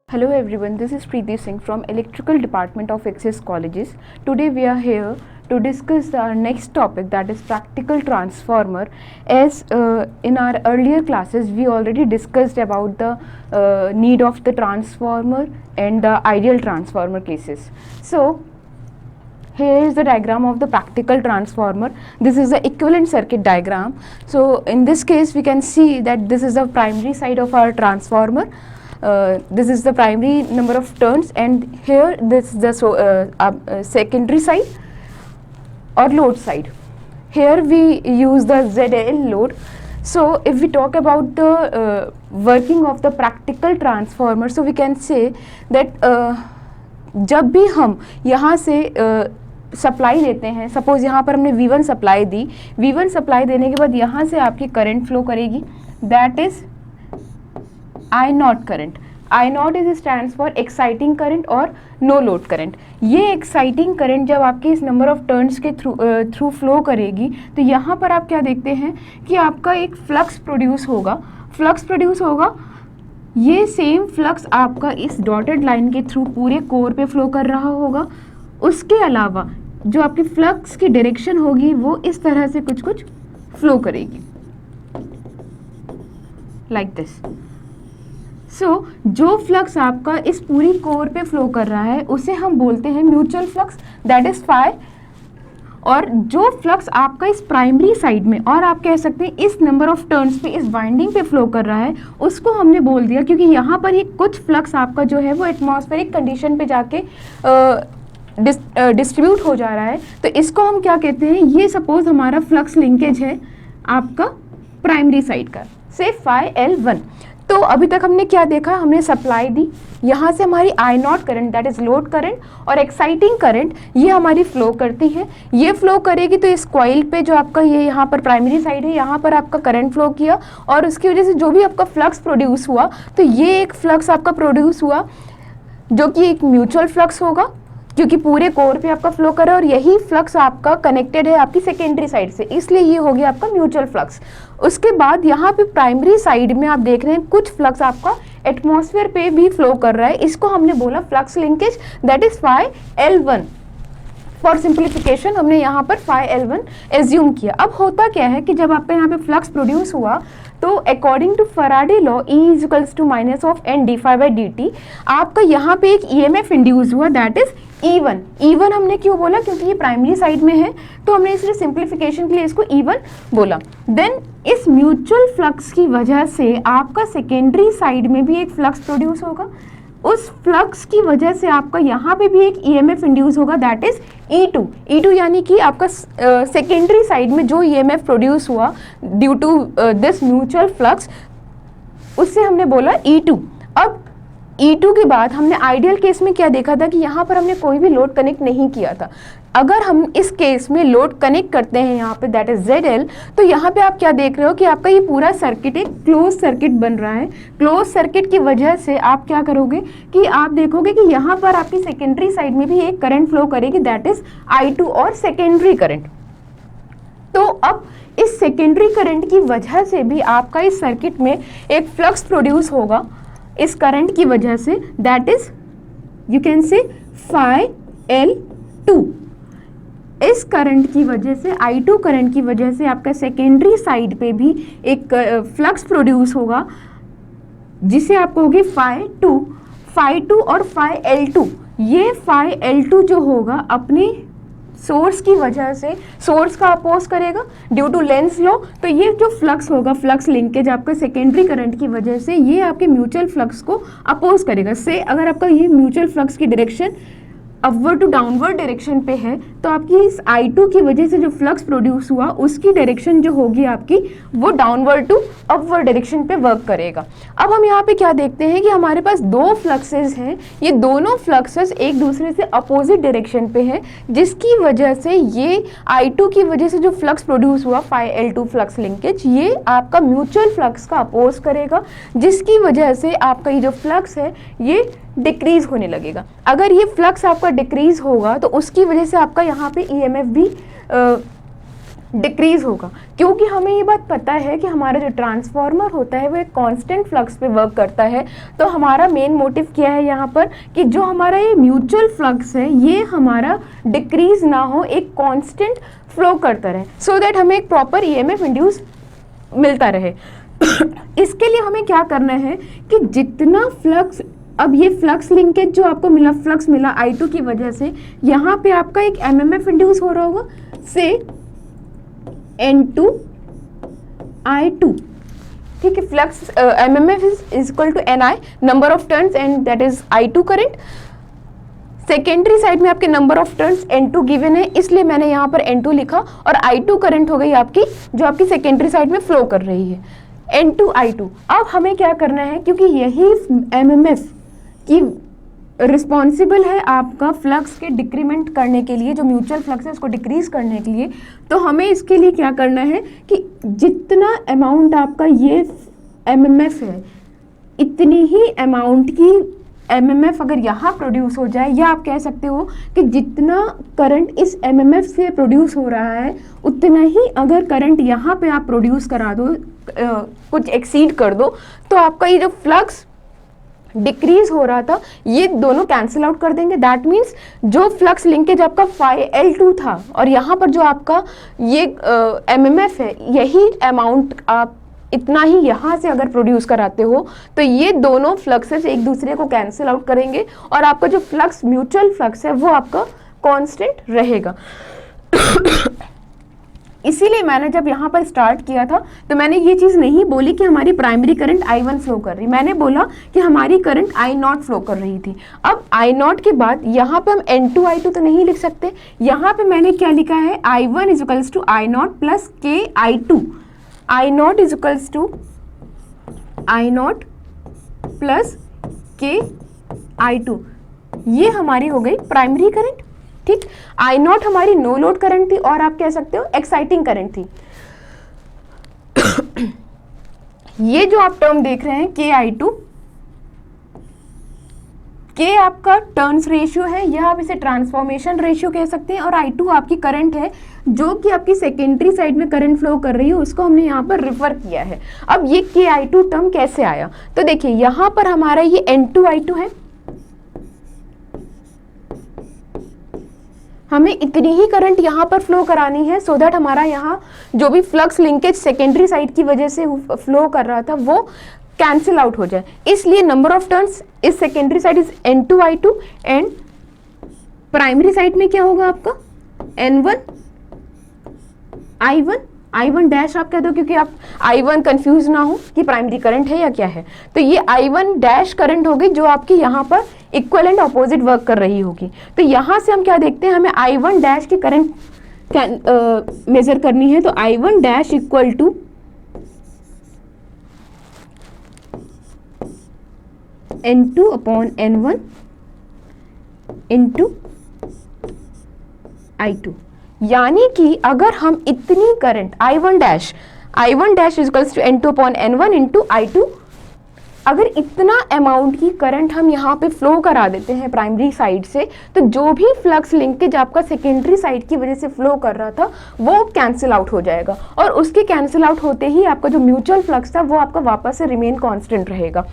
Hello everyone, this is Preeti Singh from Electrical Department of Access Colleges. Today we are here to discuss our next topic, that is practical transformer. As in our earlier classes we already discussed about the need of the transformer and the ideal transformer cases. So here is the diagram of the practical transformer. This is the equivalent circuit diagram. So in this case we can see that this is the primary side of our transformer. This is the primary number of turns, and here this is the secondary side or load side. Here we use the ZL load. So if we talk about the working of the practical transformer, so we can say that जब भी हम यहाँ से supply लेते हैं, suppose यहाँ पर हमने V1 सप्लाई दी, V1 सप्लाई देने के बाद यहाँ से आपकी करंट फ्लो करेगी, that is I not current. I not is stands for exciting current और नो लोड करंट. ये एक्साइटिंग करंट जब आपके इस नंबर ऑफ टर्न्स के थ्रू फ्लो करेगी तो यहाँ पर आप क्या देखते हैं कि आपका एक फ्लक्स प्रोड्यूस होगा. ये सेम फ्लक्स आपका इस डॉटेड लाइन के थ्रू पूरे कोर पे फ्लो कर रहा होगा. उसके अलावा जो आपकी फ्लक्स की डायरेक्शन होगी वो इस तरह से कुछ फ्लो करेगी, लाइक दिस. सो जो फ्लक्स आपका इस पूरी कोर पे फ्लो कर रहा है उसे हम बोलते हैं mutual flux, that is phi. और जो फ्लक्स आपका इस प्राइमरी साइड में, और आप कह सकते हैं इस नंबर ऑफ टर्न्स पे, इस वाइंडिंग पे फ्लो कर रहा है, उसको हमने बोल दिया, क्योंकि यहाँ पर ये कुछ फ्लक्स आपका जो है वो एटमॉस्फेरिक कंडीशन पे जाके डिस्ट्रीब्यूट हो जा रहा है. तो इसको हम क्या कहते हैं, ये सपोज हमारा फ्लक्स लिंकेज है आपका प्राइमरी साइड का, से फाई L1. तो अभी तक हमने क्या देखा, हमने सप्लाई दी, यहाँ से हमारी I not current, that is load current, और एक्साइटिंग करंट ये हमारी फ्लो करती है. ये फ्लो करेगी तो इस कॉइल पे जो आपका ये यहाँ पर प्राइमरी साइड है, यहाँ पर आपका करंट फ्लो किया, और उसकी वजह से जो भी आपका फ्लक्स प्रोड्यूस हुआ, तो ये एक फ्लक्स आपका प्रोड्यूस हुआ जो कि एक म्यूचुअल फ्लक्स होगा, क्योंकि पूरे कोर पे आपका फ्लो कर रहा है, और यही फ्लक्स आपका कनेक्टेड है आपकी सेकेंडरी साइड से, इसलिए ये हो गया आपका म्यूचुअल फ्लक्स. उसके बाद यहाँ पे प्राइमरी साइड में आप देख रहे हैं कुछ फ्लक्स आपका एटमॉस्फेयर पे भी फ्लो कर रहा है, इसको हमने बोला flux linkage, that is phi L1. For simplification हमने यहाँ पर फाई L1 एज्यूम किया. अब होता क्या है कि जब आपका यहाँ पे फ्लक्स प्रोड्यूस हुआ तो according to Faraday law E equals to minus of n d∅dt, आपका यहाँ पे एक EMF इंड्यूस हुआ, दैट इज E1. E1 हमने क्यों बोला, क्योंकि ये प्राइमरी साइड में है, तो हमने इसलिए सिंप्लीफिकेशन के लिए इसको E1 बोला. देन इस म्यूचुअल फ्लक्स की वजह से आपका सेकेंडरी साइड में भी एक फ्लक्स प्रोड्यूस होगा. उस फ्लक्स की वजह से आपका यहाँ पे भी एक EMF इंड्यूस होगा, दैट इज E2 यानी कि आपका सेकेंडरी साइड में जो EMF प्रोड्यूस हुआ due to this mutual flux, उससे हमने बोला E2. अब E2 के बाद हमने आइडियल केस में क्या देखा था कि यहाँ पर हमने कोई भी लोड कनेक्ट नहीं किया था. अगर हम इस केस में लोड कनेक्ट करते हैं यहाँ पे, दैट इज ZL, तो यहाँ पे आप क्या देख रहे हो कि आपका ये पूरा सर्किट एक क्लोज सर्किट बन रहा है. क्लोज सर्किट की वजह से आप क्या करोगे कि आप देखोगे कि यहाँ पर आपकी सेकेंडरी साइड में भी एक करंट फ्लो करेगी, दैट इज I2 और सेकेंडरी करंट. तो अब इस सेकेंडरी करंट की वजह से भी आपका इस सर्किट में एक फ्लक्स प्रोड्यूस होगा इस करंट की वजह से, that is you can say phi L2. इस करंट की वजह से, I2 करंट की वजह से आपका सेकेंडरी साइड पे भी एक फ्लक्स प्रोड्यूस होगा, जिसे आप कहोगे फाई 2 और फाई L2. ये फाई L2 जो होगा अपने सोर्स की वजह से सोर्स का अपोज करेगा ड्यू टू लेंस लॉ. तो ये जो फ्लक्स होगा, फ्लक्स लिंकेज आपका सेकेंडरी करंट की वजह से, ये आपके म्यूचुअल फ्लक्स को अपोज करेगा. से अगर आपका ये म्यूचुअल फ्लक्स की direction upward to downward direction पे है, तो आपकी इस I2 की वजह से जो फ्लक्स प्रोड्यूस हुआ उसकी डायरेक्शन जो होगी आपकी, वो डाउनवर्ड टू अपवर्ड डायरेक्शन पे वर्क करेगा. अब हम यहाँ पे क्या देखते हैं कि हमारे पास दो फ्लक्सेस हैं, ये दोनों फ्लक्सेस एक दूसरे से अपोजिट डायरेक्शन पे हैं, जिसकी वजह से ये I2 की वजह से जो फ्लक्स प्रोड्यूस हुआ फाई L2 फ्लक्स लिंकेज, ये आपका म्यूचुअल फ्लक्स का अपोज करेगा, जिसकी वजह से आपका ये जो फ्लक्स है ये डिक्रीज होने लगेगा. अगर ये फ्लक्स आपका डिक्रीज होगा तो उसकी वजह से आपका यहाँ पे EMF भी डिक्रीज होगा, क्योंकि हमें ये बात पता है कि हमारा जो ट्रांसफार्मर होता है वो एक कांस्टेंट फ्लक्स पे वर्क करता है। तो हमारा मेन मोटिव क्या है यहाँ पर कि जो हमारा ये म्यूचुअल फ्लक्स है ये हमारा डिक्रीज ना हो, एक कांस्टेंट फ्लो करता रहे, सो दैट हमें एक प्रॉपर ईएमएफ इंड्यूस मिलता रहे। इसके लिए हमें क्या करना है कि जितना फ्लक्स, अब ये फ्लक्स लिंकेज जो आपको मिला, फ्लक्स मिला I2 की वजह से, यहाँ पे आपका एक एमएमएफ इंड्यूस हो रहा होगा से N2 I2, ठीक है। Flux MMF is equal to NI, number of turns, and that is I2 current. Secondary side में आपके number of turns N2 given है, इसलिए मैंने यहाँ पर N2 लिखा, और I2 करंट हो गई आपकी जो आपकी सेकेंडरी साइड में फ्लो कर रही है, N2 I2। अब हमें क्या करना है, क्योंकि यही एमएमएफ की रिस्पॉन्सिबल है आपका फ्लक्स के डिक्रीमेंट करने के लिए, जो म्यूचुअल फ्लक्स है उसको डिक्रीज करने के लिए, तो हमें इसके लिए क्या करना है कि जितना अमाउंट आपका ये एमएमएफ है, इतनी ही अमाउंट की एमएमएफ अगर यहाँ प्रोड्यूस हो जाए, या आप कह सकते हो कि जितना करंट इस एमएमएफ से प्रोड्यूस हो रहा है उतना ही अगर करंट यहाँ पे आप प्रोड्यूस करा दो, कुछ एक्सीड कर दो, तो आपका ये जो फ्लक्स डिक्रीज हो रहा था ये दोनों कैंसिल आउट कर देंगे। दैट मीन्स जो फ्लक्स लिंकेज आपका L2 था और यहाँ पर जो आपका ये एमएमएफ है, यही अमाउंट आप इतना ही यहाँ से अगर प्रोड्यूस कराते हो, तो ये दोनों फ्लक्सेस एक दूसरे को कैंसिल आउट करेंगे और आपका जो फ्लक्स म्यूचुअल फ्लक्स है वो आपका कांस्टेंट रहेगा। इसीलिए मैंने जब यहाँ पर स्टार्ट किया था तो मैंने ये चीज़ नहीं बोली कि हमारी प्राइमरी करंट I1 फ्लो कर रही, मैंने बोला कि हमारी करंट I0 फ्लो कर रही थी। अब I0 के बाद यहाँ पे हम N2 I2 तो नहीं लिख सकते, यहाँ पे मैंने क्या लिखा है, I1 is equals to I0 plus के I2, I0 is equals to I0 plus के I2, ये हमारी हो गई प्राइमरी करंट, ठीक। I0 हमारी नो लोड करंट थी और आप कह सकते हो एक्साइटिंग करंट थी। ये जो आप टर्म देख रहे हैं के I2, के आपका टर्न्स रेशियो है, या आप इसे ट्रांसफॉर्मेशन रेशियो कह सकते हैं, और I2 आपकी करंट है जो कि आपकी सेकेंडरी साइड में करंट फ्लो कर रही है, उसको हमने यहाँ पर रिफर किया है। अब ये के I2 टर्म कैसे आया, तो देखिए यहाँ पर हमारा ये N2 I2 है, हमें इतनी ही करंट यहाँ पर फ्लो करानी है सो दैट हमारा यहाँ जो भी फ्लक्स लिंकेज सेकेंडरी साइड की वजह से फ्लो कर रहा था वो कैंसिल आउट हो जाए। इसलिए नंबर ऑफ टर्न्स इस secondary side is N2 I2 and primary side में क्या होगा आपका N1 I1, I1 डैश आप कह दो क्योंकि आप I1 कंफ्यूज ना हो कि प्राइमरी करंट है या क्या है। तो ये I1 डैश करंट होगी जो आपकी यहाँ पर इक्वल एंड अपोजिट वर्क कर रही होगी। तो यहाँ से हम क्या देखते हैं, हमें I1 डैश की करंट मेजर करनी है, तो I1 dash equal to N2 upon N1 into I2, यानी कि अगर हम इतनी current I1 dash equals to N2 upon N1 into I2, अगर इतना अमाउंट की करंट हम यहाँ पे फ्लो करा देते हैं प्राइमरी साइड से, तो जो भी फ्लक्स लिंकेज आपका सेकेंडरी साइड की वजह से फ्लो कर रहा था वो कैंसिल आउट हो जाएगा, और उसके कैंसिल आउट होते ही आपका जो म्यूचुअल फ्लक्स था वो आपका वापस से रिमेन कांस्टेंट रहेगा।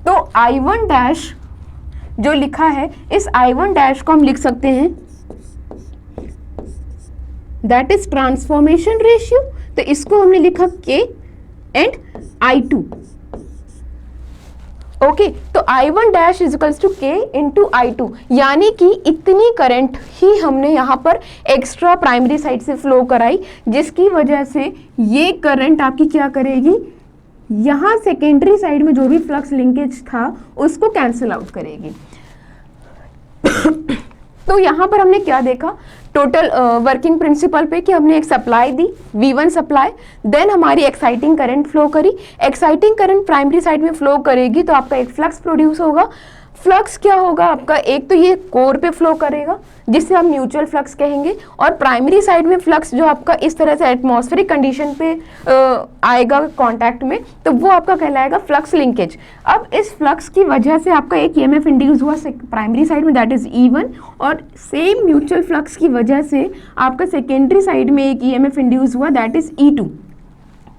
तो I1 डैश जो लिखा है, इस I1 डैश को हम लिख सकते हैं दैट इज ट्रांसफॉर्मेशन रेशियो, तो इसको हमने लिखा K एंड I2। ओके, तो I1 dash is equals to K into I2, यानी कि इतनी करंट ही हमने यहाँ पर एक्स्ट्रा प्राइमरी साइड से फ्लो कराई, जिसकी वजह से ये करंट आपकी क्या करेगी, यहाँ सेकेंडरी साइड में जो भी फ्लक्स लिंकेज था उसको कैंसिल आउट करेगी। तो यहाँ पर हमने क्या देखा, टोटल वर्किंग प्रिंसिपल पे कि हमने एक सप्लाई दी V1 सप्लाई, देन हमारी एक्साइटिंग करंट फ्लो करी, एक्साइटिंग करंट प्राइमरी साइड में फ्लो करेगी तो आपका एक फ्लक्स प्रोड्यूस होगा, फ्लक्स क्या होगा आपका, एक तो ये कोर पे फ्लो करेगा जिसे हम म्यूचुअल फ्लक्स कहेंगे, और प्राइमरी साइड में फ्लक्स जो आपका इस तरह से एटमॉस्फेरिक कंडीशन पे आएगा कांटेक्ट में, तो वो आपका कहलाएगा फ्लक्स लिंकेज। अब इस फ्लक्स की वजह से आपका एक ईएमएफ इंड्यूस हुआ प्राइमरी साइड में, दैट इज E1, और सेम म्यूचुअल फ्लक्स की वजह से आपका सेकेंडरी साइड में एक ईएमएफ इंड्यूस हुआ, दैट इज E2।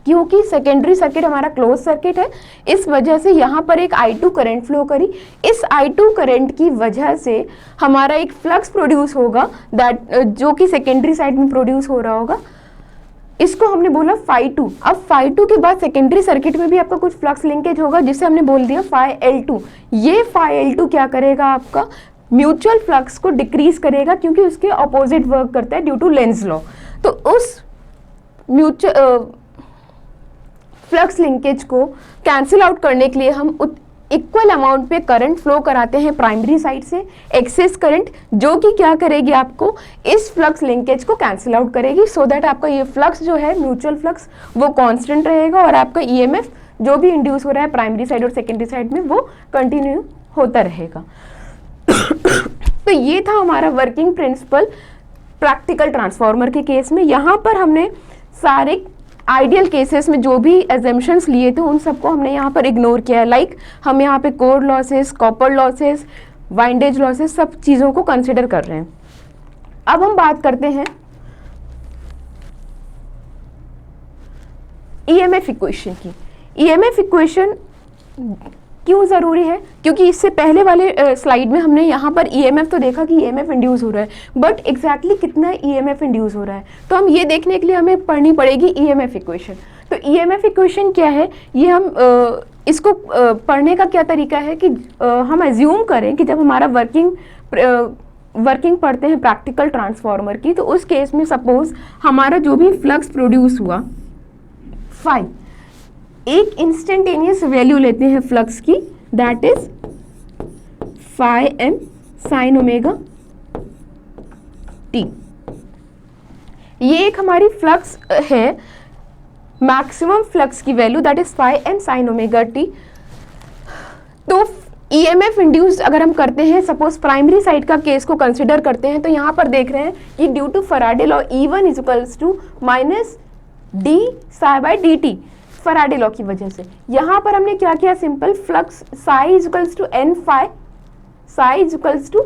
क्योंकि सेकेंडरी सर्किट हमारा क्लोज सर्किट है, इस वजह से यहाँ पर एक I2 करंट फ्लो करी। इस I2 करंट की वजह से हमारा एक फ्लक्स प्रोड्यूस होगा, दैट जो कि सेकेंडरी साइड में प्रोड्यूस हो रहा होगा, इसको हमने बोला phi2। अब phi2 के बाद सेकेंडरी सर्किट में भी आपका कुछ फ्लक्स लिंकेज होगा जिसे हमने बोल दिया phi-L2। ये phi-L2 क्या करेगा, आपका म्यूचुअल फ्लक्स को डिक्रीज करेगा क्योंकि उसके ऑपोजिट वर्क करता है ड्यू टू लेंज लॉ। तो उस म्यूचुअल फ्लक्स लिंकेज को कैंसिल आउट करने के लिए हम इक्वल अमाउंट पे करंट फ्लो कराते हैं प्राइमरी साइड से, एक्सेस करंट, जो कि क्या करेगी, आपको इस फ्लक्स लिंकेज को कैंसिल आउट करेगी, सो दैट आपका ये फ्लक्स जो है म्यूचुअल फ्लक्स वो कांस्टेंट रहेगा और आपका ईएमएफ जो भी इंड्यूस हो रहा है प्राइमरी साइड और सेकेंडरी साइड में वो कंटिन्यू होता रहेगा। तो ये था हमारा वर्किंग प्रिंसिपल प्रैक्टिकल ट्रांसफार्मर के केस में। यहाँ पर हमने सारे आइडियल केसेस में जो भी एजम्पशंस लिए थे उन सबको हमने यहाँ पर इग्नोर किया है। लाइक हम यहाँ पे core losses, copper losses, windage losses, सब चीज़ों को कंसिडर कर रहे हैं। अब हम बात करते हैं ईएमएफ इक्वेशन की। ईएमएफ इक्वेशन क्यों ज़रूरी है, क्योंकि इससे पहले वाले स्लाइड में हमने यहाँ पर ईएमएफ तो देखा कि ईएमएफ इंड्यूस हो रहा है, बट एग्जैक्टली कितना ईएमएफ इंड्यूस हो रहा है, तो हम ये देखने के लिए हमें पढ़नी पड़ेगी ईएमएफ इक्वेशन। तो ईएमएफ इक्वेशन क्या है, ये हम इसको पढ़ने का क्या तरीका है कि हम एज्यूम करें कि जब हमारा वर्किंग पढ़ते हैं प्रैक्टिकल ट्रांसफार्मर की, तो उस केस में सपोज हमारा जो भी फ्लक्स प्रोड्यूस हुआ फाई, एक इंस्टेंटेनियस वैल्यू लेते हैं फ्लक्स की, that is phi M sine omega T. ये एक हमारी फ्लक्स है, मैक्सिमम फ्लक्स की value that is phi M sine omega T. तो ईएमएफ इंड्यूस्ड अगर हम करते हैं, सपोज प्राइमरी साइड का केस को कंसिडर करते हैं, तो यहाँ पर देख रहे हैं कि due to Faraday law E1 is equals to minus D psi by D T, Faraday law की वजह से। यहाँ पर हमने क्या किया, simple flux psi is equals to N phi, psi is equals to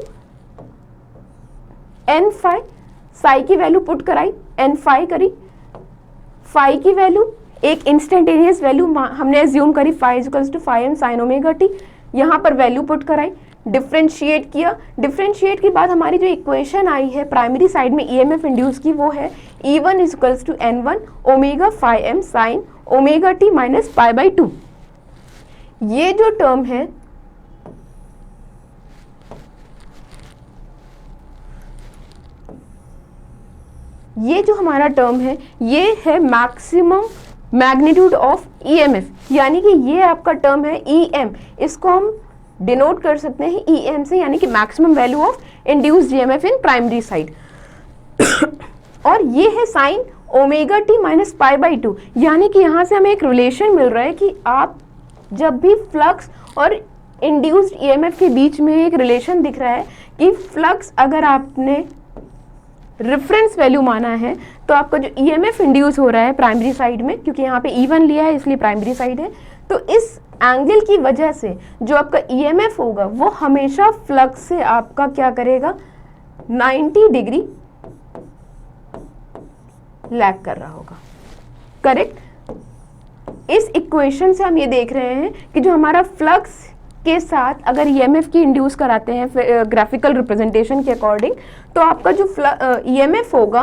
N phi, psi की value put कराई, एन फाई करी, फाई की वैल्यू एक इंस्टेंटेनियस वैल्यू हमने एज्यूम करी, phi is equals to phi M sine omega T, यहाँ पर value put कराई, डिफ्रेंशिएट किया। डिफ्रेंशिएट के बाद हमारी जो इक्वेशन आई है प्राइमरी साइड में ईएमएफ इंड्यूस की, वो है E1 is equals to N1 omega phi M sine omega T minus pi by 2। ये जो टर्म है ये जो हमारा टर्म है ये है मैक्सिमम मैग्नीट्यूड ऑफ ईएमएफ, यानी कि ये आपका टर्म है EM, इसको हम डिनोट कर सकते हैं EM से, यानी कि maximum value of induced EMF in primary side. और ये है sign omega T minus pi by 2, यानी कि यहाँ से हमें एक रिलेशन मिल रहा है कि आप जब भी फ्लक्स और इंड्यूस्ड ईएमएफ के बीच में एक रिलेशन दिख रहा है कि फ्लक्स अगर आपने रेफरेंस वैल्यू माना है, तो आपका जो ईएमएफ इंड्यूस हो रहा है प्राइमरी साइड में, क्योंकि यहाँ पे E1 लिया है इसलिए प्राइमरी साइड है, तो इस एंगल की वजह से जो आपका ईएमएफ होगा वो हमेशा फ्लक्स से आपका क्या करेगा, 90 डिग्री लैग कर रहा होगा। करेक्ट। इस इक्वेशन से हम ये देख रहे हैं कि जो हमारा फ्लक्स के साथ अगर ईएमएफ की इंड्यूस कराते हैं ग्राफिकल रिप्रेजेंटेशन के अकॉर्डिंग, तो आपका जो ईएमएफ होगा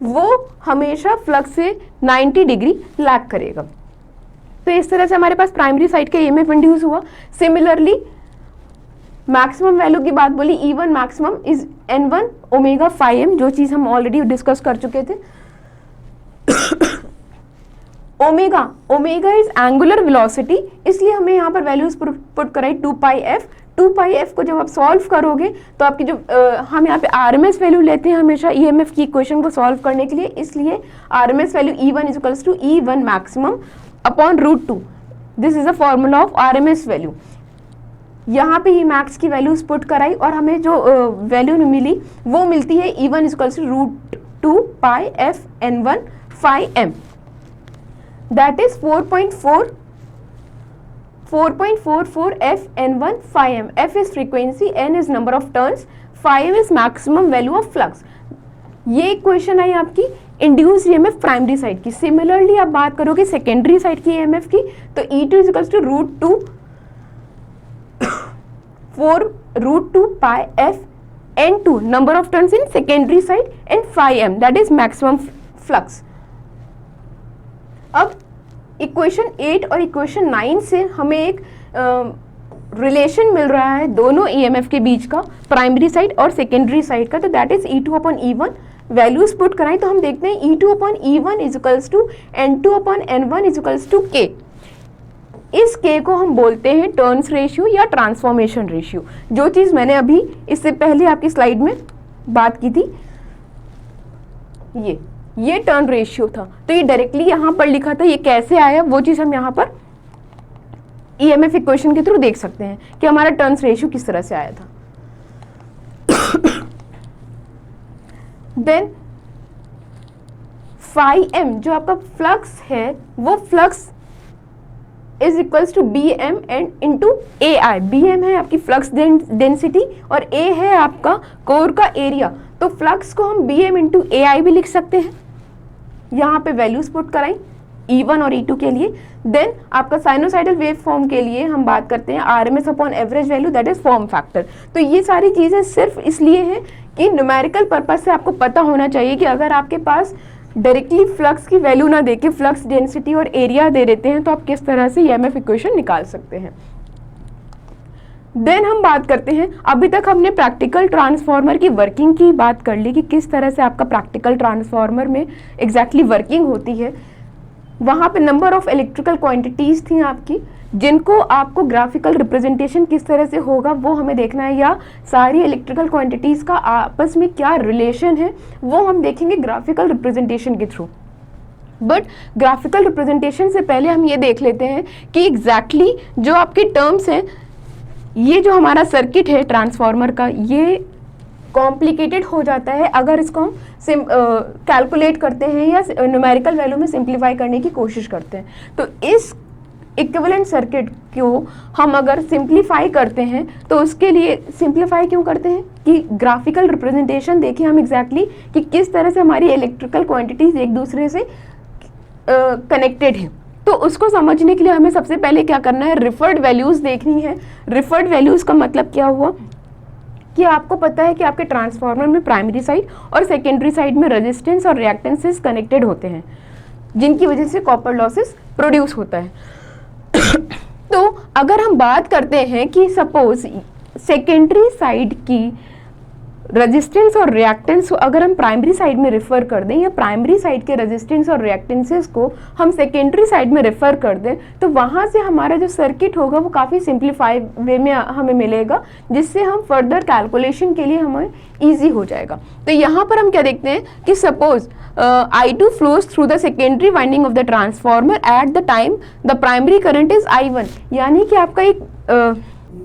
वो हमेशा फ्लक्स से 90 डिग्री लैग करेगा। तो इस तरह से हमारे पास प्राइमरी साइड का ईएमएफ इंड्यूस हुआ। सिमिलरली मैक्सिमम वैल्यू की बात बोली, E1 maximum is N1 omega phi M, जो चीज़ हम ऑलरेडी डिस्कस कर चुके थे। ओमेगा इज एंगुलर वेलोसिटी, इसलिए हमें यहाँ पर वैल्यूज पुट कराई 2 पाई एफ। 2 पाई एफ को जब आप सॉल्व करोगे तो आपकी जो हम यहाँ पे आरएमएस वैल्यू लेते हैं हमेशा ईएमएफ की इक्वेशन को सॉल्व करने के लिए, इसलिए RMS value E1 is equals to E1 maximum upon √2। This is a formula of RMS value. यहाँ पे ही मैक्स की वैल्यूज पुट कराई और हमें जो वैल्यू मिली वो मिलती है E1 equals to root 2 pi F N one phi M, that is 4.44 F N one phi M. F is frequency, N is number of turns, phi M is maximum value of flux. ये equation आई आपकी induced EMF primary side की. Similarly आप बात करोगे secondary side की EMF की, तो E2 is equals to root 2 4√2 pi f n2 number of turns in secondary side and phi m, that is maximum flux. अब इक्वेशन 8 और इक्वेशन 9 से हमें एक रिलेशन मिल रहा है दोनों ईएमएफ के बीच का, प्राइमरी साइड और सेकेंडरी साइड का. तो that is E2 upon E1. Values put कराएं तो हम देखते हैं E2 upon E1 is equals to N2 upon N1 is equals to K. इस K को हम बोलते हैं टर्न्स रेशियो या ट्रांसफॉर्मेशन रेशियो. जो चीज़ मैंने अभी इससे पहले आपकी स्लाइड में बात की थी, ये टर्न रेशियो था. तो ये डायरेक्टली यहाँ पर लिखा था. ये कैसे आया वो चीज़ हम यहाँ पर ईएमएफ इक्वेशन के थ्रू देख सकते हैं कि हमारा टर्न्स रेशियो किस तरह से आया था. देन फाई एम जो आपका फ्लक्स है, वो flux is equals to B M and into A I. B M है आपकी फ्लक्स डेंसिटी और ए है आपका कोर का एरिया. तो फ्लक्स को हम बी एम इंटू ए आई भी लिख सकते हैं. यहाँ पे वैल्यूज पुट कराएं E1 और E2 के लिए. देन आपका साइनोसाइडल वेव फॉर्म के लिए हम बात करते हैं RMS upon average value, that is form factor. तो ये सारी चीज़ें सिर्फ इसलिए हैं कि न्यूमेरिकल पर्पज से आपको पता होना चाहिए कि अगर आपके पास डायरेक्टली फ्लक्स की वैल्यू ना देके फ्लक्स डेंसिटी और एरिया दे देते हैं तो आप किस तरह से ईएमएफ इक्वेशन निकाल सकते हैं. देन हम बात करते हैं, अभी तक हमने प्रैक्टिकल ट्रांसफार्मर की वर्किंग की बात कर ली कि किस तरह से आपका प्रैक्टिकल ट्रांसफार्मर में एग्जैक्टली वर्किंग होती है. वहाँ पे नंबर ऑफ इलेक्ट्रिकल क्वांटिटीज़ थी आपकी, जिनको आपको ग्राफिकल रिप्रेजेंटेशन किस तरह से होगा वो हमें देखना है, या सारी इलेक्ट्रिकल क्वांटिटीज़ का आपस में क्या रिलेशन है वो हम देखेंगे ग्राफिकल रिप्रेजेंटेशन के थ्रू. बट ग्राफिकल रिप्रेजेंटेशन से पहले हम ये देख लेते हैं कि एग्जैक्टली जो आपके टर्म्स हैं, ये जो हमारा सर्किट है ट्रांसफार्मर का, ये कॉम्प्लिकेटेड हो जाता है अगर इसको हम कैलकुलेट करते हैं या न्यूमेरिकल वैल्यू में सिंप्लीफाई करने की कोशिश करते हैं. तो इस इक्विवेलेंट सर्किट को हम अगर सिंप्लीफाई करते हैं तो उसके लिए सिंप्लीफाई क्यों करते हैं कि ग्राफिकल रिप्रेजेंटेशन देखें हम एग्जैक्टली कि किस तरह से हमारी इलेक्ट्रिकल क्वांटिटीज एक दूसरे से कनेक्टेड है. तो उसको समझने के लिए हमें सबसे पहले क्या करना है, रिफर्ड वैल्यूज़ देखनी है. रिफर्ड वैल्यूज़ का मतलब क्या हुआ कि आपको पता है कि आपके ट्रांसफार्मर में प्राइमरी साइड और सेकेंडरी साइड में रेजिस्टेंस और रिएक्टेंसेस कनेक्टेड होते हैं, जिनकी वजह से कॉपर लॉसेस प्रोड्यूस होता है. तो अगर हम बात करते हैं कि सपोज सेकेंडरी साइड की रेजिस्टेंस और रिएक्टेंस अगर हम प्राइमरी साइड में रेफर कर दें, या प्राइमरी साइड के रेजिस्टेंस और रिएक्टेंसेस को हम सेकेंडरी साइड में रेफर कर दें, तो वहाँ से हमारा जो सर्किट होगा वो काफ़ी सिंप्लीफाई वे में हमें मिलेगा, जिससे हम फर्दर कैलकुलेशन के लिए हमें ईजी हो जाएगा. तो यहाँ पर हम क्या देखते हैं कि suppose I2 flows through the secondary winding of the transformer at the time the primary current is I1. यानी कि आपका एक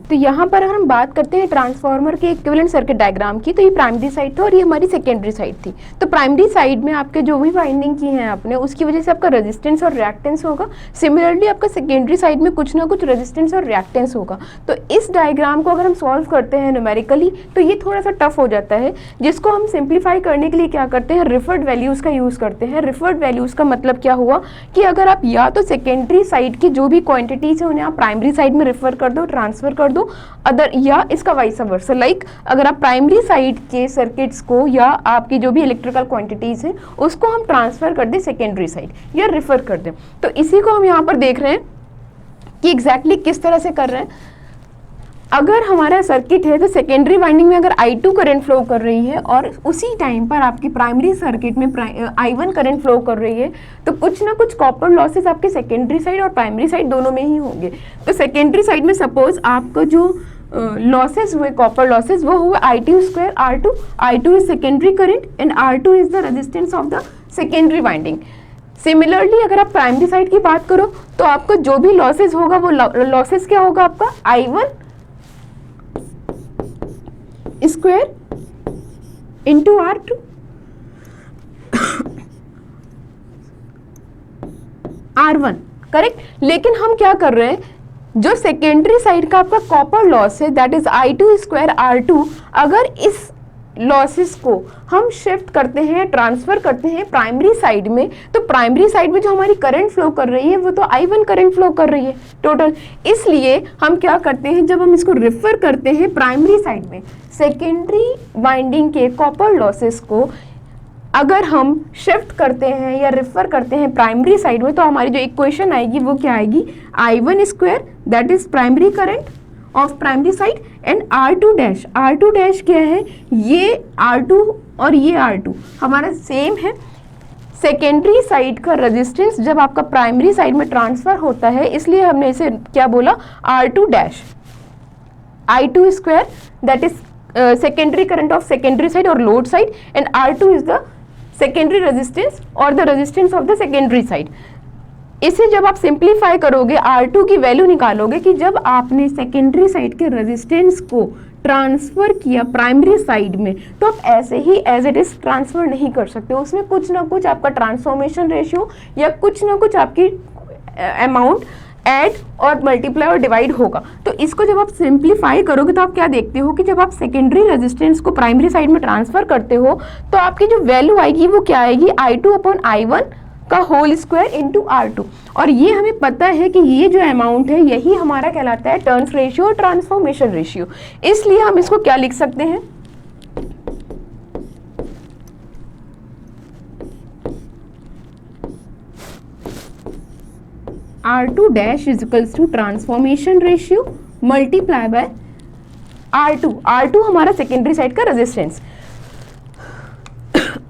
तो यहाँ पर अगर हम बात करते हैं ट्रांसफार्मर के इक्विवेलेंट सर्किट डायग्राम की, तो ये प्राइमरी साइड था और ये हमारी सेकेंडरी साइड थी. तो प्राइमरी साइड में आपके जो भी वाइंडिंग की है आपने, उसकी वजह से आपका रेजिस्टेंस और रिएक्टेंस होगा. सिमिलरली आपका सेकेंडरी साइड में कुछ ना कुछ रेजिस्टेंस और रिएक्टेंस होगा. तो इस डायग्राम को अगर हम सॉल्व करते हैं न्यूमेरिकली तो ये थोड़ा सा टफ हो जाता है, जिसको हम सिंप्लीफाई करने के लिए क्या करते हैं, रिफर्ड वैल्यूज़ का यूज़ करते हैं. रिफर्ड वैल्यूज़ का मतलब क्या हुआ कि अगर आप या तो सेकेंडरी साइड की जो भी क्वान्टिटीज़ है उन्हें आप प्राइमरी साइड में रेफर कर दो, ट्रांसफर कर दो, अदर या इसका वाइस वर्सा. लाइक अगर आप प्राइमरी साइड के सर्किट्स को या आपकी जो भी इलेक्ट्रिकल क्वांटिटीज हैं उसको हम ट्रांसफर कर दें सेकेंडरी साइड या रेफर कर दें. तो इसी को हम यहाँ पर देख रहे हैं कि एग्जैक्टली किस तरह से कर रहे हैं. अगर हमारा सर्किट है तो सेकेंडरी वाइंडिंग में अगर I2 करंट फ्लो कर रही है और उसी टाइम पर आपकी प्राइमरी सर्किट में I1 करंट फ्लो कर रही है, तो कुछ ना कुछ कॉपर लॉसेस आपके सेकेंडरी साइड और प्राइमरी साइड दोनों में ही होंगे. तो सेकेंडरी साइड में सपोज आपका जो लॉसेस हुए, कॉपर लॉसेस, वो हुए I2² R2. I2 is secondary current and R2 is the resistance of the secondary winding. Similarly अगर आप प्राइमरी साइड की बात करो तो आपका जो भी लॉसेस होगा वो लॉसेस क्या होगा आपका I1 square into R2, R1, correct. लेकिन हम क्या कर रहे हैं, जो सेकेंडरी साइड का आपका कॉपर लॉस है that is I2 square R2, अगर इस लॉसेस को हम शिफ्ट करते हैं, ट्रांसफर करते हैं प्राइमरी साइड में, तो प्राइमरी साइड में जो हमारी करंट फ्लो कर रही है वो तो I1 करंट फ्लो कर रही है टोटल। इसलिए हम क्या करते हैं, जब हम इसको रेफर करते हैं प्राइमरी साइड में, सेकेंडरी वाइंडिंग के कॉपर लॉसेस को अगर हम शिफ्ट करते हैं या रेफर करते हैं प्राइमरी साइड में, तो हमारी जो इक्वेशन आएगी वो क्या आएगी, I1 square that is primary current of primary side and R2 dash. R2 dash क्या है, ये R2 और ये R2 हमारा सेम है। सेकेंडरी साइड का रेजिस्टेंस जब आपका प्राइमरी साइड में ट्रांसफर होता है, इसलिए हमने इसे क्या बोला, R2 dash. I2 square that is secondary current of secondary side और load side and R2 is the secondary resistance और the resistance of the secondary side. इसे जब आप सिंप्लीफाई करोगे, R2 की वैल्यू निकालोगे कि जब आपने सेकेंडरी साइड के रेजिस्टेंस को ट्रांसफर किया प्राइमरी साइड में, तो आप ऐसे ही एज इट इज ट्रांसफर नहीं कर सकते, उसमें कुछ ना कुछ आपका ट्रांसफॉर्मेशन रेशियो या कुछ ना कुछ आपकी अमाउंट ऐड और मल्टीप्लाई और डिवाइड होगा। तो इसको जब आप सिंप्लीफाई करोगे तो आप क्या देखते हो कि जब आप सेकेंडरी रेजिस्टेंस को प्राइमरी साइड में ट्रांसफर करते हो, तो आपकी जो वैल्यू आएगी वो क्या आएगी, I2 अपॉन I1 का होल स्क्वायर इंटू R2। और ये हमें पता है कि ये जो अमाउंट है यही हमारा कहलाता है टर्न्स रेशियो और ट्रांसफॉर्मेशन रेशियो। इसलिए हम इसको क्या लिख सकते हैं, R2 dash is equals to transformation ratio multiply by R2। R2 हमारा सेकेंडरी साइड का रेजिस्टेंस,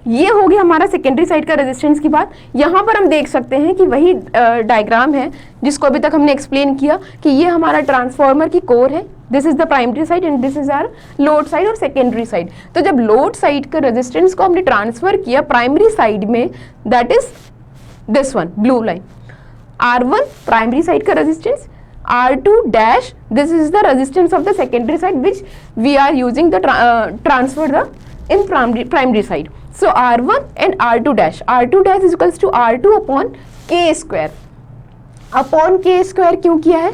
ये हो गया हमारा सेकेंडरी साइड का रेजिस्टेंस की बात। यहाँ पर हम देख सकते हैं कि वही डायग्राम है जिसको अभी तक हमने एक्सप्लेन किया कि ये हमारा ट्रांसफार्मर की कोर है, this is the primary side and this is our load side और सेकेंडरी साइड। तो जब लोड साइड का रेजिस्टेंस को हमने ट्रांसफर किया प्राइमरी साइड में, that is this one blue line, R1 primary side का resistance, R2 dash this is the resistance of the secondary side which we are using the transfer the in primary side. So R1 and R2 dash. R2 dash is equals to R2 upon K square. Upon K square क्यों किया है?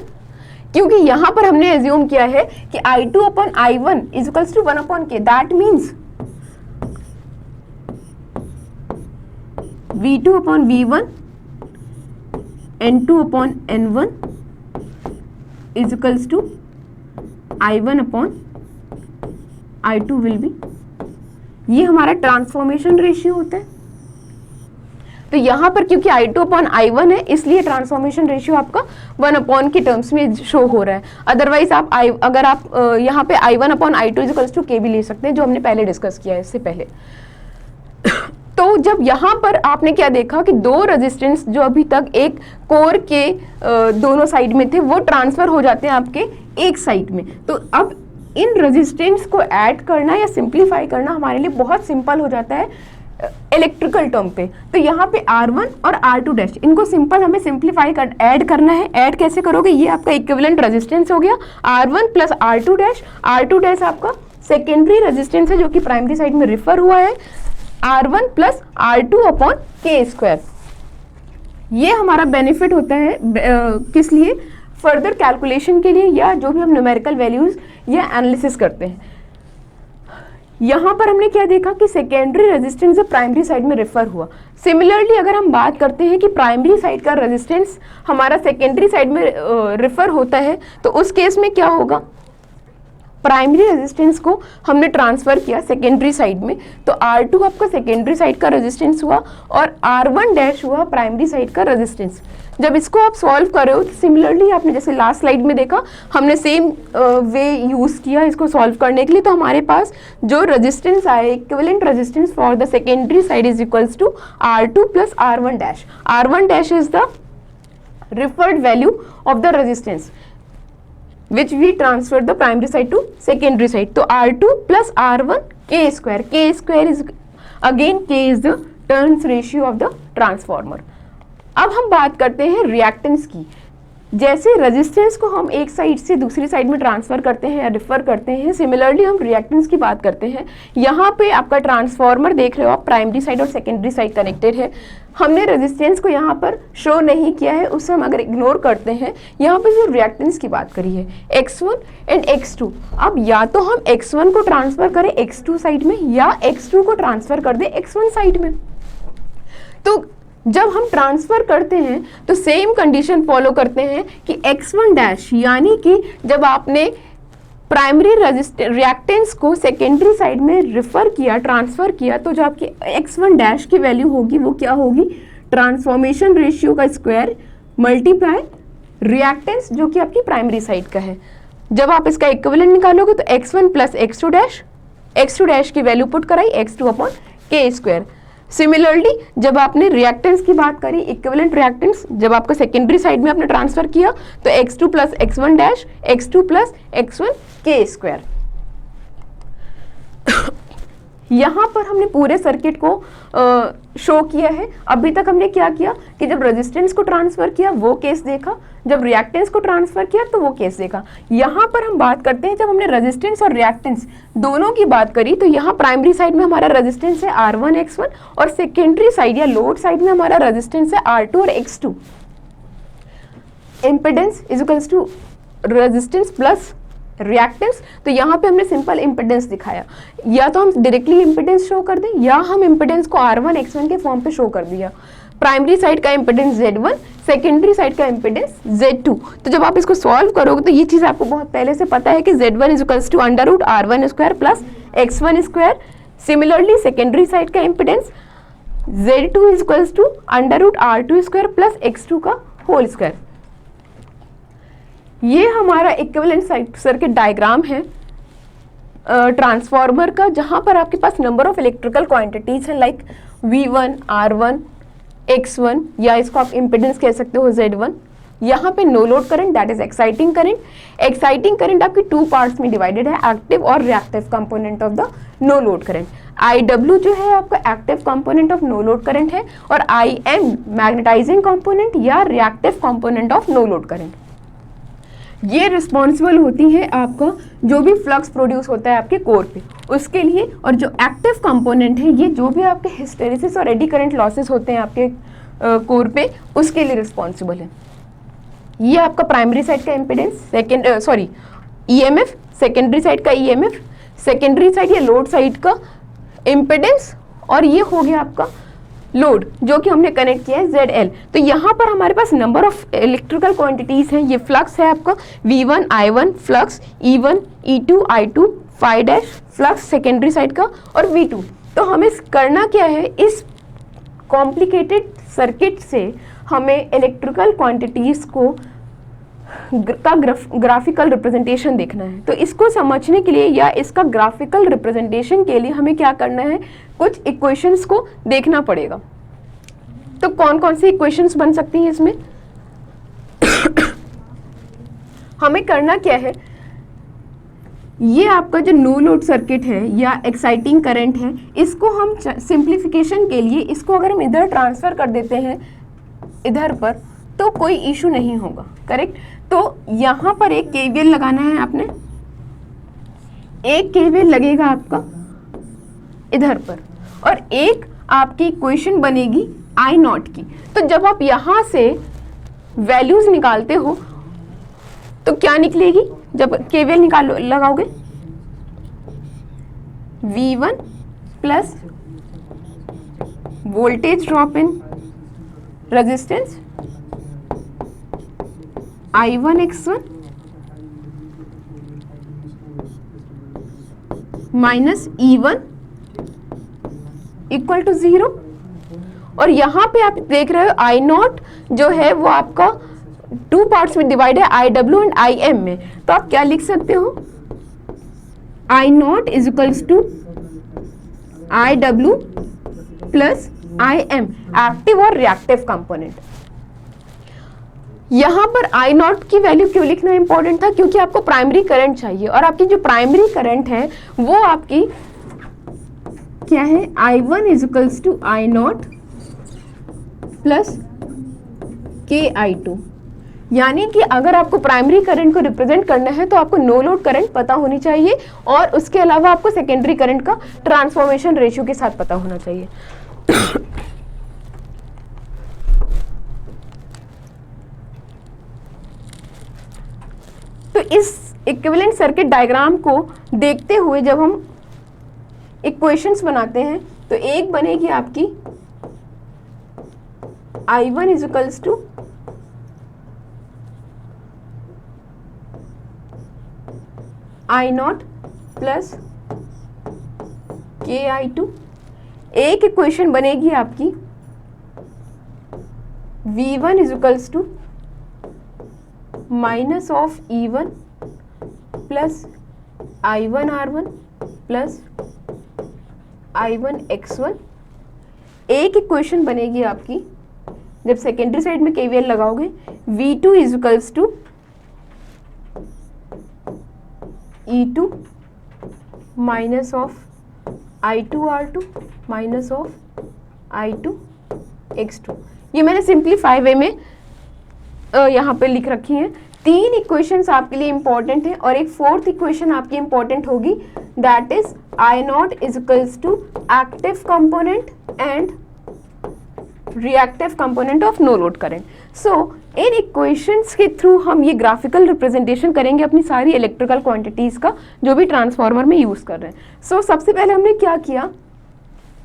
क्योंकि यहाँ पर हमने assume किया है कि I2 upon I1 is equals to 1 upon K. That means V2 upon V1 N2 upon N1 is equals to I1 upon I2 will be, ये हमारा ट्रांसफॉर्मेशन रेशियो होता है। तो यहाँ पर क्योंकि I2 अपॉन I1 है, इसलिए ट्रांसफॉर्मेशन रेशियो आपका 1 अपॉन के टर्म्स में शो हो रहा है। अदरवाइज आप अगर आप यहाँ पे I1 upon I2 is equals to K भी ले सकते हैं, जो हमने पहले डिस्कस किया है इससे पहले। तो जब यहाँ पर आपने क्या देखा कि दो रेजिस्टेंस जो अभी तक एक कोर के दोनों साइड में थे वो ट्रांसफर हो जाते हैं आपके एक साइड में। तो अब इन रेजिस्टेंस को ऐड करना या सिंप्लीफाई करना हमारे लिए बहुत सिंपल हो जाता है इलेक्ट्रिकल टर्म पे। तो यहाँ पे R1 और R2 डैश, इनको सिंपल हमें सिंप्लीफाई कर ऐड करना है। ऐड कैसे करोगे, ये आपका इक्विवेलेंट रेजिस्टेंस हो गया R1 plus R2 dash. R2 dash आपका सेकेंडरी रेजिस्टेंस है जो कि प्राइमरी साइड में रिफर हुआ है, R1 plus R2 upon K square. ये हमारा बेनिफिट होता है किस लिए, फर्दर कैलकुलेशन के लिए या जो भी हम न्यूमेरिकल वैल्यूज या एनालिसिस करते हैं। यहाँ पर हमने क्या देखा कि सेकेंडरी रेजिस्टेंस प्राइमरी साइड में रेफर हुआ। सिमिलरली अगर हम बात करते हैं कि प्राइमरी साइड का रेजिस्टेंस हमारा सेकेंडरी साइड में रेफर होता है, तो उस केस में क्या होगा, प्राइमरी रेजिस्टेंस को हमने ट्रांसफर किया सेकेंडरी साइड में, तो R2 आपका सेकेंडरी साइड का रेजिस्टेंस हुआ और R1 डैश हुआ प्राइमरी साइड का रेजिस्टेंस। जब इसको आप सॉल्व कर रहे हो तो सिमिलरली आपने जैसे लास्ट स्लाइड में देखा, हमने सेम वे यूज़ किया इसको सॉल्व करने के लिए। तो हमारे पास जो रेजिस्टेंस आए, equivalent resistance for the secondary side is equals to R2 plus R1 dash. R1 dash is the referred value of the resistance which we transfer the primary side to secondary side. तो R2 plus R1 K square. K square is again K is the turns ratio of the transformer. अब हम बात करते हैं reactance की। जैसे resistance को हम एक साइड से दूसरी साइड में ट्रांसफर करते हैं या रिफर करते हैं, सिमिलरली हम रिएक्टेंस की बात करते हैं। यहाँ पे आपका ट्रांसफार्मर देख रहे हो आप, प्राइमरी साइड और सेकेंडरी साइड कनेक्टेड है। हमने रेजिस्टेंस को यहाँ पर शो नहीं किया है, उसे हम अगर इग्नोर करते हैं, यहाँ पे जो रिएक्टेंस की बात करी है x1 एंड x2। अब या तो हम x1 को ट्रांसफर करें x2 साइड में या x2 को ट्रांसफर कर दें x1 साइड में। तो जब हम ट्रांसफर करते हैं तो सेम कंडीशन फॉलो करते हैं कि x1 डैश, यानी कि जब आपने प्राइमरी रिएक्टेंस को सेकेंडरी साइड में रिफर किया, ट्रांसफर किया, तो जो आपकी x1 डैश की वैल्यू होगी वो क्या होगी, ट्रांसफॉर्मेशन रेशियो का स्क्वायर मल्टीप्लाई रिएक्टेंस जो कि आपकी प्राइमरी साइड का है। जब आप इसका इक्विवेलेंट निकालोगे तो x1 प्लस x2 डैश की वैल्यू पुट कराई x2 upon k square. Similarly जब आपने रिएक्टेंस की बात करी, इक्विवेलेंट रिएक्टेंस जब आपको सेकेंडरी साइड में आपने ट्रांसफर किया तो x2 plus x1 dash, x2 plus x1 k square. यहाँ पर हमने पूरे सर्किट को शो किया है। अभी तक हमने क्या किया कि जब रेजिस्टेंस को ट्रांसफर किया वो केस देखा, जब रिएक्टेंस को ट्रांसफर किया तो वो केस देखा। यहाँ पर हम बात करते हैं जब हमने रेजिस्टेंस और रिएक्टेंस दोनों की बात करी, तो यहाँ प्राइमरी साइड में हमारा रेजिस्टेंस है R1 X1 और सेकेंडरी साइड या लोड साइड में हमारा रेजिस्टेंस है R2 और X2। Impedance is equals to resistance plus reactance. तो यहाँ पे हमने सिंपल इम्पिडेंस दिखाया, या तो हम डायरेक्टली इम्पिडेंस शो कर दें या हम इम्पिडेंस को R1 X1 के फॉर्म पे शो कर दिया। प्राइमरी साइड का इम्पिडेंस Z1, सेकेंडरी साइड का इम्पिडेंस Z2। तो जब आप इसको सॉल्व करोगे तो ये चीज़ आपको बहुत पहले से पता है कि Z1 is equals to under root R1 square plus X1 square. Similarly secondary side का impedance Z2 is equals to under root R2 square plus X2 का होल स्क्वायर। ये हमारा इक्विवेलेंट सर्किट डायग्राम है ट्रांसफार्मर का, जहां पर आपके पास नंबर ऑफ इलेक्ट्रिकल क्वांटिटीज हैं लाइक V1, R1, X1, या इसको आप इम्पिडेंस कह सकते हो Z1। यहाँ पे no load current that is exciting current. Exciting current आपकी टू पार्ट्स में डिवाइडेड है, एक्टिव और reactive component of the no load current. IW जो है आपका active component of no load current है और IM मैग्नेटाइजिंग कंपोनेंट या reactive component of no load current. ये रिस्पॉन्सिबल होती है आपका जो भी फ्लक्स प्रोड्यूस होता है आपके कोर पे उसके लिए, और जो एक्टिव कंपोनेंट है ये जो भी आपके हिस्टेरिसिस और एडी करंट लॉसेस होते हैं आपके कोर पे उसके लिए रिस्पॉन्सिबल है। ये आपका प्राइमरी साइड का इम्पिडेंस, EMF, सेकेंडरी साइड का EMF, सेकेंडरी साइड या लोड साइड का इम्पिडेंस, और ये हो गया आपका लोड जो कि हमने कनेक्ट किया है ZL। तो यहाँ पर हमारे पास नंबर ऑफ इलेक्ट्रिकल क्वांटिटीज हैं। ये फ्लक्स है आपका V1 I1 flux, E1 E2 I2 phi dash flux secondary side का, और V2। तो हमें करना क्या है, इस कॉम्प्लिकेटेड सर्किट से हमें इलेक्ट्रिकल क्वांटिटीज को का ग्राफिकल रिप्रेजेंटेशन देखना है। तो इसको समझने के लिए या इसका ग्राफिकल रिप्रेजेंटेशन के लिए हमें क्या करना है, कुछ इक्वेशंस को देखना पड़ेगा। तो कौन कौन सी इक्वेशंस बन सकती हैं इसमें हमें करना क्या है, ये आपका जो नो लोड सर्किट है या एक्साइटिंग करंट है, इसको हम सिंप्लीफिकेशन के लिए इसको अगर हम इधर ट्रांसफर कर देते हैं इधर पर तो कोई इशू नहीं होगा, करेक्ट। तो यहाँ पर एक केवीएल लगाना है आपने, एक केवीएल लगेगा आपका इधर पर, और एक आपकी इक्वेशन बनेगी आई नॉट की। तो जब आप यहाँ से वैल्यूज निकालते हो तो क्या निकलेगी, जब केवीएल लगाओगे V1 plus voltage drop in resistance I1 X1 minus E1 equal to 0। और यहां पे आप देख रहे हो I नॉट जो है वो आपका टू पार्ट्स में डिवाइड है, IW एंड IM में। तो आप क्या लिख सकते हो, I not is equals to IW plus IM, active और रिएक्टिव कंपोनेंट। यहां पर I नॉट की वैल्यू क्यों लिखना इंपॉर्टेंट था, क्योंकि आपको प्राइमरी करंट चाहिए, और आपकी जो प्राइमरी करंट है वो आपकी क्या है, I1 is equals to I not plus KI2। यानी कि अगर आपको प्राइमरी करंट को रिप्रेजेंट करना है तो आपको नो लोड करंट पता होनी चाहिए और उसके अलावा आपको सेकेंडरी करंट का ट्रांसफॉर्मेशन रेशियो के साथ पता होना चाहिए। तो इस इक्विवेलेंट सर्किट डायग्राम को देखते हुए जब हम इक्वेशंस बनाते हैं तो एक बनेगी आपकी I1 is equals to I0 plus KI2। एक इक्वेशन बनेगी आपकी V1 is equals to minus of E1 plus I1R1 plus I1X1। एक इक्वेशन बनेगी आपकी जब सेकेंडरी साइड में KVL लगाओगे V2 is equals to E2 minus of I2R2 minus of I2X2। ये मैंने सिंप्लीफाई वे में यहाँ पे लिख रखी हैं। तीन इक्वेशंस आपके लिए इंपॉर्टेंट है और एक फोर्थ इक्वेशन आपकी इंपॉर्टेंट होगी, that is I0 is equals to active component and reactive component of no load current. So in equations के थ्रू हम ये ग्राफिकल रिप्रेजेंटेशन करेंगे अपनी सारी इलेक्ट्रिकल क्वांटिटीज का जो भी ट्रांसफार्मर में यूज कर रहे हैं। सो सबसे पहले हमने क्या किया,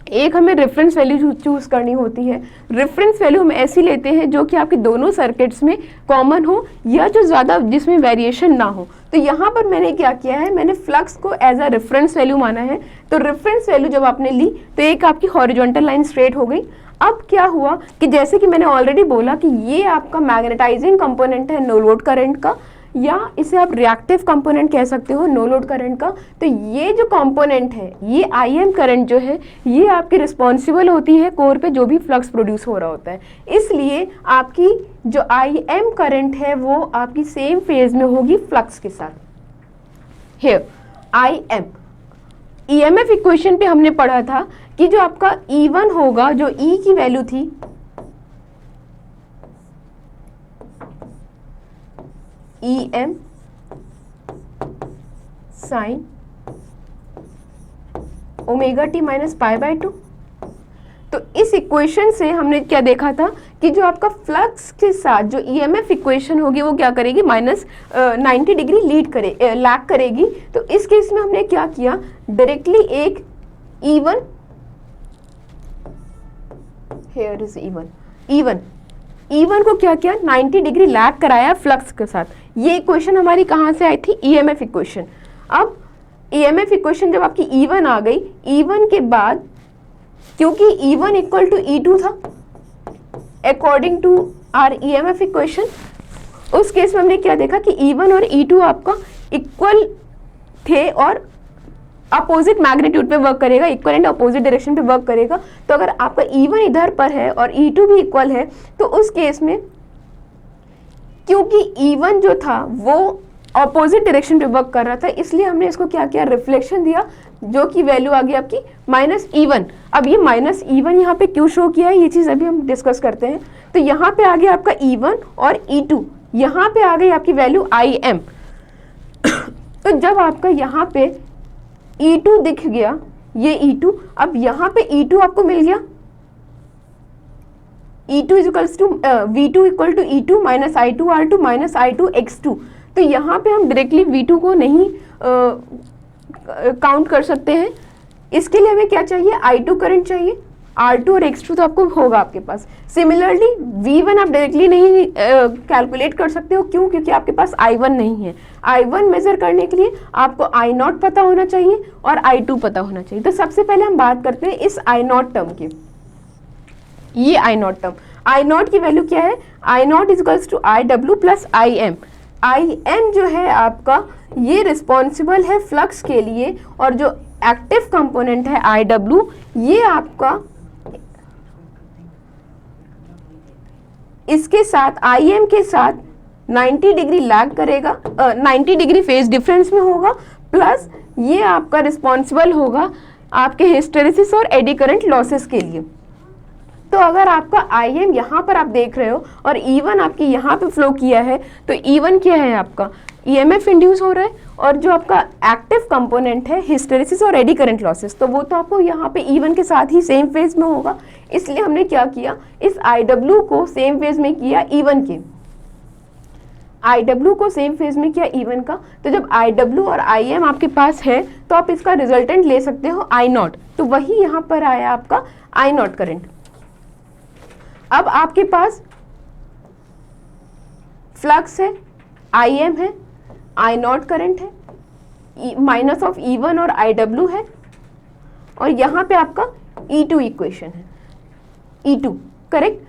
एक हमें रेफरेंस वैल्यू चूज करनी होती है। रेफरेंस वैल्यू हम ऐसी लेते हैं जो कि आपके दोनों सर्किट्स में कॉमन हो या जो ज़्यादा जिसमें वेरिएशन ना हो। तो यहाँ पर मैंने क्या किया है, मैंने फ्लक्स को एज अ रेफरेंस वैल्यू माना है। तो रेफरेंस वैल्यू जब आपने ली तो एक आपकी हॉरिजॉन्टल लाइन स्ट्रेट हो गई। अब क्या हुआ कि जैसे कि मैंने ऑलरेडी बोला कि ये आपका मैग्नेटाइजिंग कंपोनेंट है नो लोड करंट का, या इसे आप रिएक्टिव कंपोनेंट कह सकते हो नो लोड करंट का। तो ये जो कंपोनेंट है, ये IM करंट जो है, ये आपकी रिस्पॉन्सिबल होती है कोर पे जो भी फ्लक्स प्रोड्यूस हो रहा होता है। इसलिए आपकी जो IM करंट है वो आपकी सेम फेज में होगी फ्लक्स के साथ। हियर IM EMF इक्वेशन पे हमने पढ़ा था कि जो आपका E1 होगा, जो E की वैल्यू थी EM sign omega T minus pi by 2। तो इस इक्वेशन से हमने क्या देखा था कि जो आपका फ्लक्स के साथ जो EMF इक्वेशन होगी वो क्या करेगी, माइनस 90 डिग्री लैग करेगी। तो इस केस में हमने क्या किया, डायरेक्टली एक E1 हियर इज E1 को क्या किया, 90 डिग्री लैग कराया फ्लक्स के साथ। ये इक्वेशन हमारी कहाँ से आई थी, EMF इक्वेशन। अब EMF इक्वेशन जब आपकी E1 आ गई, E1 के बाद क्योंकि E1 इक्वल टू E2 था according to our EMF equation, उस केस में हमने क्या देखा कि E1 और E2 आपका इक्वल थे और अपोजिट मैग्नीट्यूड पे वर्क करेगा, इक्वल एंड अपोजिट डायरेक्शन पे वर्क करेगा। तो अगर आपका E1 इधर पर है और E2 भी इक्वल है तो उस केस में क्योंकि E1 जो था वो अपोजिट डायरेक्शन पे वर्क कर रहा था, इसलिए हमने इसको क्या किया, रिफ्लेक्शन दिया, जो कि वैल्यू आ गई आपकी -E1। अब ये -E1 यहाँ पे क्यों शो किया है, ये चीज़ अभी हम डिस्कस करते हैं। तो यहाँ पे आ गया आपका E1 और E2, यहाँ पे आ गई आपकी वैल्यू IM। तो जब आपका यहाँ पे E2 दिख गया, ये E2, अब यहाँ पे E2 आपको मिल गया, E2 equals to V2 equal to E2 minus I2R2 minus I2X2। तो यहाँ पे हम डायरेक्टली V2 को नहीं काउंट कर सकते हैं। इसके लिए हमें क्या चाहिए, I2 करंट चाहिए, R2 और X2 तो आपको होगा आपके पास। सिमिलरली V1 आप डायरेक्टली नहीं कैलकुलेट कर सकते हो, क्यों, क्योंकि आपके पास I1 नहीं है। I1 मेजर करने के लिए आपको I0 पता होना चाहिए और I2 पता होना चाहिए। तो सबसे पहले हम बात करते हैं इस I0 टर्म की। ये I0 टर्म, I0 की वैल्यू क्या है, I0 is equals to IW plus IM। IM जो है आपका ये रिस्पॉन्सिबल है फ्लक्स के लिए, और जो एक्टिव कंपोनेंट है IW ये आपका इसके साथ IM के साथ 90 डिग्री लैग करेगा, 90 डिग्री फेज डिफरेंस में होगा, प्लस ये आपका रिस्पॉन्सिबल होगा आपके हिस्टेरेसिस और एडी करंट लॉसेस के लिए। तो अगर आपका आई एम यहाँ पर आप देख रहे हो और E1 आपकी यहाँ पे फ्लो किया है, तो E1 क्या है आपका EMF इंड्यूस हो रहा है, और जो आपका एक्टिव कंपोनेंट है हिस्टेरेसिस और एडी करंट लॉसेस, तो वो तो आपको यहाँ पे E1 के साथ ही सेम फेज में होगा। इसलिए हमने क्या किया, इस IW को सेम फेज में किया E1 के, IW को सेम फेज में किया E1 का। तो जब IW और IM आपके पास है तो आप इसका रिजल्टेंट ले सकते हो I0, तो वही यहाँ पर आया आपका I0 करंट। अब आपके पास फ्लक्स है, IM है, I0 करंट है, माइनस ऑफ E1 और IW है, और यहाँ पे आपका E2 इक्वेशन है, E2 करेक्ट।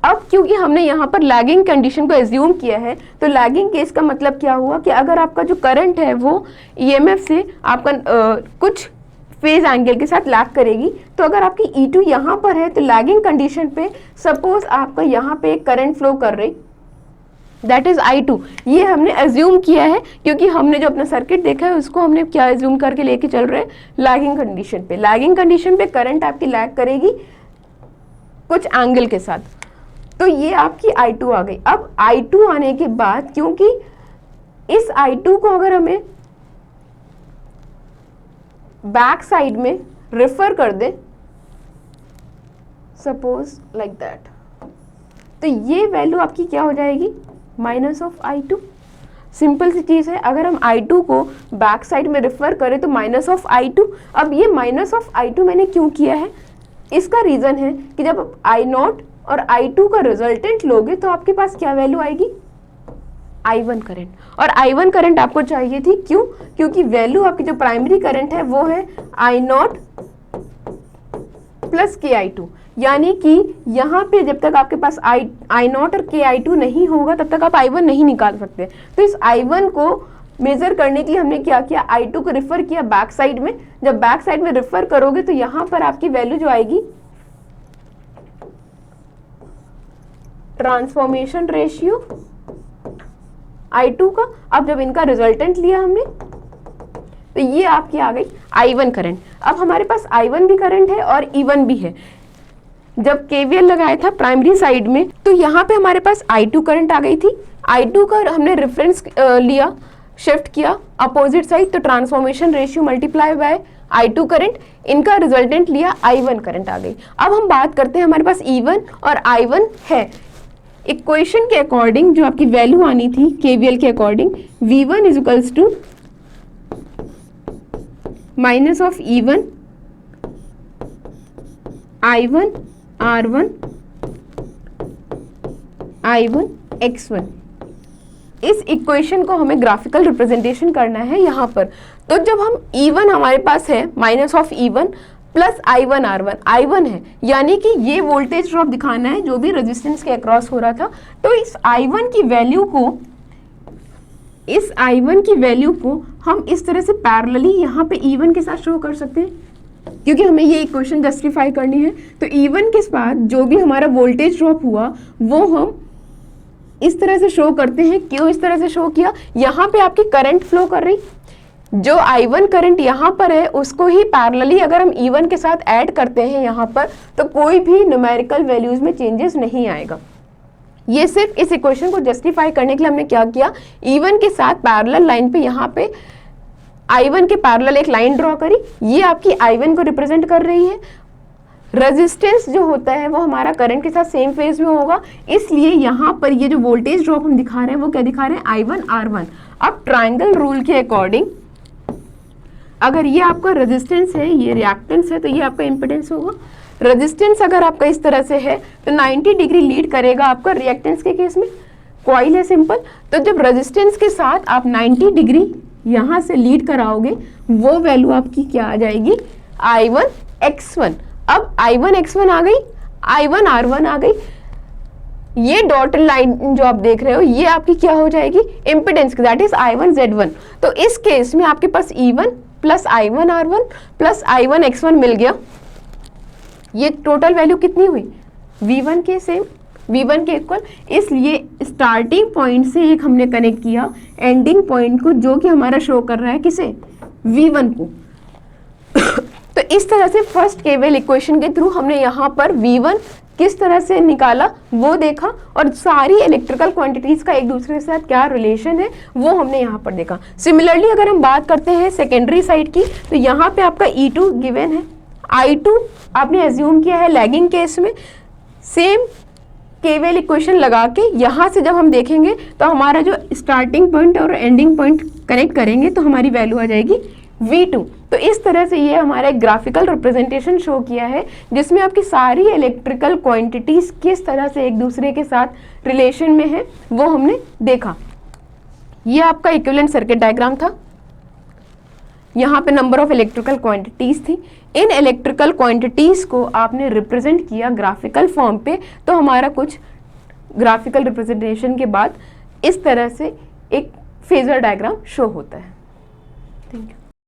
अब क्योंकि हमने यहाँ पर लैगिंग कंडीशन को एज्यूम किया है, तो लैगिंग केस का मतलब क्या हुआ कि अगर आपका जो करंट है वो EMF से आपका कुछ फेज एंगल के साथ लैग करेगी, तो अगर आपकी E2 यहाँ पर है तो लैगिंग कंडीशन पे सपोज आपका यहाँ पे करंट फ्लो कर रही, दैट इज I2। ये हमने एज्यूम किया है क्योंकि हमने जो अपना सर्किट देखा है उसको हमने क्या एज्यूम करके लेके चल रहे हैं, लैगिंग कंडीशन पे। लैगिंग कंडीशन पे करंट आपकी लैग करेगी कुछ एंगल के साथ, तो ये आपकी I2 आ गई। अब I2 आने के बाद क्योंकि इस I2 को अगर हमें बैक साइड में रेफर कर दे, सपोज लाइक दैट, तो ये वैल्यू आपकी क्या हो जाएगी, माइनस ऑफ I2। सिंपल सी चीज है, अगर हम I2 को बैक साइड में रेफर करें तो माइनस ऑफ I2। अब ये माइनस ऑफ I2 मैंने क्यों किया है, इसका रीजन है कि जब आप I0 और I2 का रिजल्टेंट लोगे तो आपके पास क्या वैल्यू आएगी, I1 करंट। और I1 करंट आपको चाहिए थी, क्यों, क्योंकि वैल्यू आपकी जो प्राइमरी करंट है वो है I0 प्लस KI2, यानी कि यहाँ पे जब तक आपके पास I0 और KI2 नहीं होगा तब तक आप I1 नहीं निकाल सकते। तो इस I1 को मेजर करने के लिए हमने क्या किया, I2 को रेफर किया बैक साइड में। जब बैक साइड में रेफर करोगे तो यहाँ पर आपकी वैल्यू जो आएगी, ट्रांसफॉर्मेशन रेशियो I2 का। अब जब इनका रिजल्टेंट लिया हमने तो ये आपकी आ गई I1 करंट। अब हमारे पास I1 भी करंट है और E1 भी है। जब KVL लगाया था प्राइमरी साइड में तो यहाँ पे हमारे पास I2 करंट आ गई थी। I2 का हमने रेफरेंस लिया, शिफ्ट किया अपोजिट साइड, तो transformation ratio multiply bye I2 current, इनका रिजल्टेंट लिया I1 करंट आ गई। अब हम बात करते हैं, हमारे पास E1 और I1 है। इक्वेशन के अकॉर्डिंग जो आपकी वैल्यू आनी थी KVL के according, V1 is equals to minus of E1 I1 R1 I1 X1। इस इक्वेशन को हमें ग्राफिकल रिप्रेजेंटेशन करना है यहाँ पर। तो जब हम E1 हमारे पास है minus of E1 plus I1 R1, I1 है, यानी कि ये वोल्टेज ड्रॉप दिखाना है जो भी रेजिस्टेंस के अक्रॉस हो रहा था। तो इस I1 की वैल्यू को हम इस तरह से पैरेलली यहाँ पे E1 के साथ शो कर सकते हैं, क्योंकि हमें ये इक्वेशन जस्टिफाई करनी है। तो E1 के साथ जो भी हमारा वोल्टेज ड्रॉप हुआ वो हम इस तरह से शो करते हैं। क्यों इस तरह से शो किया, यहाँ पे आपकी करंट फ्लो कर रही, जो I1 करंट यहाँ पर है उसको ही पैरेलली अगर हम E1 के साथ ऐड करते हैं यहाँ पर, तो कोई भी न्यूमेरिकल वैल्यूज में चेंजेस नहीं आएगा। ये सिर्फ इस इक्वेशन को जस्टिफाई करने के लिए हमने क्या किया, E1 के साथ पैरेलल लाइन पे यहाँ पे I1 के पैरेलल एक लाइन ड्रॉ करी। ये आपकी I1 को रिप्रेजेंट कर रही है। रेजिस्टेंस जो होता है वो हमारा करंट के साथ सेम फेज में होगा, इसलिए यहाँ पर ये जो वोल्टेज ड्रॉप हम दिखा रहे हैं वो क्या दिखा रहे हैं, I1 R1। अब ट्राइंगल रूल के अकॉर्डिंग अगर ये आपका रेजिस्टेंस है, ये रिएक्टेंस है, तो ये आपका इम्पिडेंस होगा। रेजिस्टेंस अगर आपका इस तरह से है तो 90 डिग्री लीड करेगा आपका रिएक्टेंस के केस में। कॉइल है सिंपल, तो जब रेजिस्टेंस के साथ आप 90 डिग्री यहाँ से लीड कराओगे वो वैल्यू आपकी क्या आ जाएगी, I1 X1। अब I1 X1 आ गई, I1 R1 आ गई। ये डॉट लाइन जो आप देख रहे हो ये आपकी क्या हो जाएगी, impedance, that is I1 Z1। तो इस केस में आपके पास E1 plus I1 R1 plus I1 X1 मिल गया। ये टोटल वैल्यू कितनी हुई, V1 के सेम, V1 के इक्वल। इसलिए स्टार्टिंग पॉइंट से एक हमने कनेक्ट किया एंडिंग पॉइंट को, जो कि हमारा शो कर रहा है किसे, V1 को। तो इस तरह से फर्स्ट केवल इक्वेशन के थ्रू हमने यहाँ पर V1 किस तरह से निकाला वो देखा, और सारी इलेक्ट्रिकल क्वांटिटीज का एक दूसरे के साथ क्या रिलेशन है वो हमने यहाँ पर देखा। सिमिलरली अगर हम बात करते हैं सेकेंडरी साइड की, तो यहाँ पे आपका E2 गिवन है, I2 आपने एज्यूम किया है लैगिंग केस में। सेम केवल इक्वेशन लगा के यहाँ से जब हम देखेंगे तो हमारा जो स्टार्टिंग पॉइंट और एंडिंग पॉइंट कनेक्ट करेंगे तो हमारी वैल्यू आ जाएगी V2। तो इस तरह से ये हमारा एक ग्राफिकल रिप्रेजेंटेशन शो किया है जिसमें आपकी सारी इलेक्ट्रिकल क्वांटिटीज किस तरह से एक दूसरे के साथ रिलेशन में है वो हमने देखा। ये आपका इक्विवेलेंट सर्किट डायग्राम था। यहाँ पे नंबर ऑफ इलेक्ट्रिकल क्वांटिटीज थी। इन इलेक्ट्रिकल क्वांटिटीज को आपने रिप्रेजेंट किया ग्राफिकल फॉर्म पे, तो हमारा कुछ ग्राफिकल रिप्रेजेंटेशन के बाद इस तरह से एक फेजर डायग्राम शो होता है। Thank you.